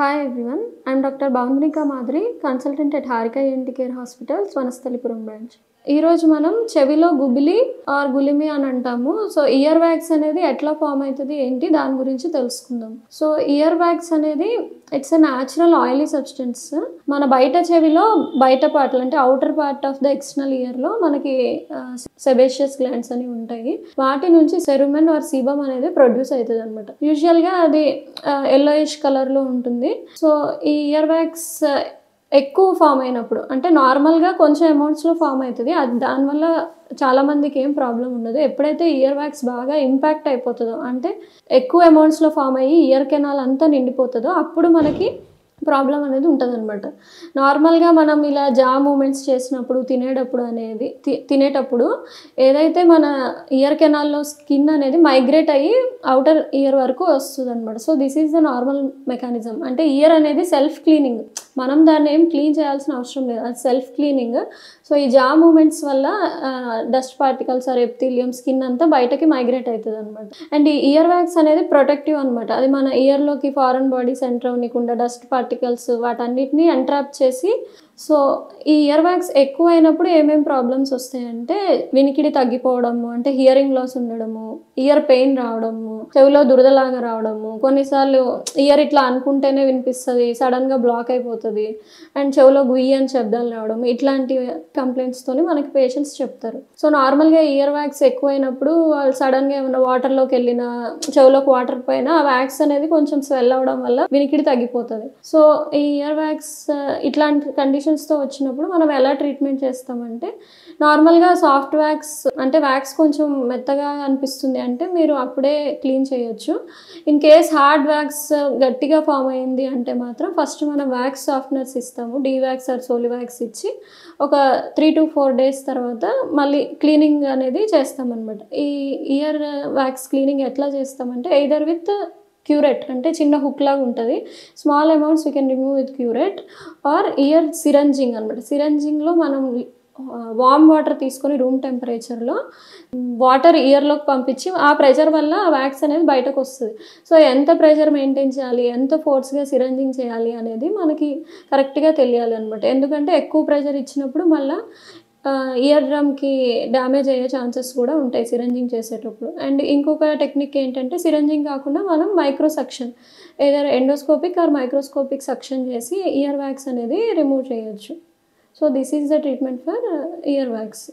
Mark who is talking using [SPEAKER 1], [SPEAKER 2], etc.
[SPEAKER 1] Hi everyone, I'm Dr. Bhavnika Madri, consultant at Harika ENT Care Hospitals, Vanasthalipuram branch. ఈ రోజు మనం చెవిలో గుబిలి are గులిమి అని అంటాము. సో ఇయర్ వ్యాక్స్ అనేది ఎట్లా ఫామ్ అవుతుంది ఏంటి దాని గురించి తెలుసుకుందాం. సో ఇయర్ వ్యాక్స్ అనేది it's a natural oily substance. మన బయట చెవిలో బయట పార్ట్లు అంటే outer part of the external ఇయర్లో మనకి సెబేషియస్ గ్లాండ్స్ అని ఉంటాయి. వాటి నుంచి సెరుమెన్ ఆర్ సీబమ్ అనేది ప్రొడ్యూస్ అవుతుంది అనమాట. యూజువల్గా అది ఎల్లోయిష్ కలర్లో ఉంటుంది. సో ఈ ఇయర్ వ్యాక్స్ ఎక్కువ ఫామ్ అయినప్పుడు అంటే నార్మల్గా కొంచెం అమౌంట్స్లో ఫామ్ అవుతుంది. అది దానివల్ల చాలామందికి ఏం ప్రాబ్లం ఉండదు. ఎప్పుడైతే ఇయర్ వ్యాక్స్ బాగా ఇంపాక్ట్ అయిపోతుందో అంటే ఎక్కువ అమౌంట్స్లో ఫామ్ అయ్యి ఇయర్ కెనాల్ అంతా నిండిపోతుందో అప్పుడు మనకి ప్రాబ్లం అనేది ఉంటుంది అనమాట. నార్మల్గా మనం ఇలా జా మూమెంట్స్ చేసినప్పుడు తినేటప్పుడు ఏదైతే మన ఇయర్ కెనాల్లో స్కిన్ అనేది మైగ్రేట్ అయ్యి అవుటర్ ఇయర్ వరకు వస్తుంది అనమాట. So this is the normal mechanism. అంటే ఇయర్ అనేది సెల్ఫ్ క్లీనింగ్, మనం దాన్ని ఏం క్లీన్ చేయాల్సిన అవసరం లేదు, అది సెల్ఫ్ క్లీనింగ్. సో ఈ జా మూమెంట్స్ వల్ల dust particles or epithelium skin అంతా బయటకి మైగ్రేట్ అవుతుంది అనమాట. అండ్ ఈ ఇయర్ వ్యాక్స్ అనేది ప్రొటెక్టివ్ అనమాట. అది మన ఇయర్లోకి ఫారెన్ బాడీస్ ఎంటర్ అవ్వకుండా డస్ట్ పార్టికల్స్ వాటన్నిటిని ఎంట్రాప్ చేసి, సో ఈ ఇయర్ వ్యాక్స్ ఎక్కువ అయినప్పుడు ఏమేమి ప్రాబ్లమ్స్ వస్తాయంటే వినికిడి తగ్గిపోవడము, అంటే హియరింగ్ లాస్ ఉండడము, ఇయర్ పెయిన్ రావడము, చెవిలో దురదలాగా రావడము, కొన్నిసార్లు ఇయర్ ఇట్లా అనుకుంటేనే వినిపిస్తుంది, సడన్గా బ్లాక్ అయిపోతుంది, అండ్ చెవిలో గుయ్యి అని శబ్దాలు రావడం, ఇట్లాంటి కంప్లైంట్స్తోని మనకి పేషెంట్స్ చెప్తారు. సో నార్మల్గా ఇయర్ వ్యాక్స్ ఎక్కువైనప్పుడు వాళ్ళు సడన్గా ఏమైనా వాటర్లోకి వెళ్ళిన చెవిలోకి వాటర్ పైన ఆ వ్యాక్స్ అనేది కొంచెం స్వెల్ అవడం వల్ల వినికిడి తగ్గిపోతుంది. సో ఈ ఇయర్ వ్యాక్స్ ఇట్లాంటి కండిషన్స్తో వచ్చినప్పుడు మనం ఎలా ట్రీట్మెంట్ చేస్తామంటే నార్మల్గా సాఫ్ట్ వ్యాక్స్ అంటే వ్యాక్స్ కొంచెం మెత్తగా అనిపిస్తుంది అంటే మీరు అప్పుడే క్లీన్ చేయొచ్చు. ఇన్ కేస్ హార్డ్ వ్యాక్స్ గట్టిగా ఫామ్ అయింది అంటే మాత్రం ఫస్ట్ మనం వ్యాక్స్ సాఫ్ట్నర్స్ ఇస్తాము, D wax or Soliwax ఇచ్చి ఒక 3 to 4 days తర్వాత మళ్ళీ క్లీనింగ్ అనేది చేస్తామన్నమాట. ఈ ఇయర్ వ్యాక్స్ క్లీనింగ్ ఎట్లా చేస్తామంటే ఎయిదర్ విత్ క్యూరెట్ అంటే చిన్న హుక్ లాగా ఉంటుంది, small amounts we can remove with curette, or ear syringing అనమాట. సిరంజింగ్లో మనం వామ్ వాటర్ తీసుకొని రూమ్ టెంపరేచర్లో వాటర్ ఇయర్లోకి పంపించి ఆ ప్రెషర్ వల్ల ఆ వ్యాక్స్ అనేది బయటకు వస్తుంది. సో ఎంత ప్రెషర్ మెయింటైన్ చేయాలి, ఎంత ఫోర్స్గా సిరంజింగ్ చేయాలి అనేది మనకి కరెక్ట్గా తెలియాలి అనమాట. ఎందుకంటే ఎక్కువ ప్రెషర్ ఇచ్చినప్పుడు మళ్ళీ ఇయర్ డ్రమ్కి డ్యామేజ్ అయ్యే ఛాన్సెస్ కూడా ఉంటాయి సిరంజింగ్ చేసేటప్పుడు. అండ్ ఇంకొక టెక్నిక్ ఏంటంటే సిరంజింగ్ కాకుండా మనం మైక్రో సక్షన్, ఏదైనా ఎండోస్కోపిక్ ఆర్ మైక్రోస్కోపిక్ సక్షన్ చేసి ఇయర్ వ్యాక్స్ అనేది రిమూవ్ చేయొచ్చు. So this is the treatment for ear wax.